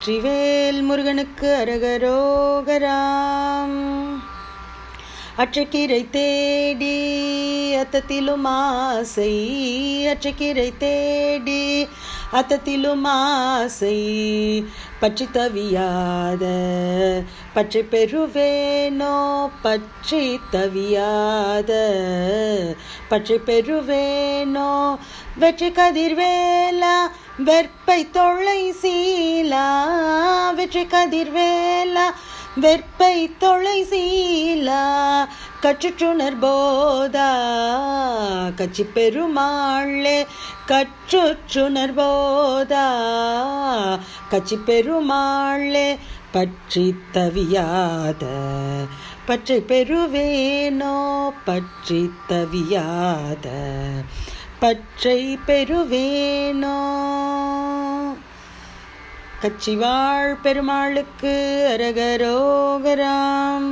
வெற்றிவேல் முருகனுக்கு அரகரோகராம். அற்றைக்கீரை தேடி அத்தத்திலும் ஆசை, அற்றைக்கீரை தேடி அத்தத்திலும் ஆசை, பற்றி தவியாத பற்றி பெறுவேனோ, பற்றி தவியாத பற்றி பெறுவேனோ. வெற்றி கதிர்வேலா வெற்பை தொல்லை சீலா, வெற்றி கதிர்வேலா வெற்பை தொலை சீலா, கற்றுற்றுணர் போதா கச்சி பெருமாளே, கற்றுற்றுணர் போதா கச்சி பெருமாளே. பற்றி தவியாத பற்றி பெறுவேனோ, பற்றி தவியாத பற்றை பெறுவேனோ. கச்சிவாழ் பெருமாளுக்கு அரகரோகராம்.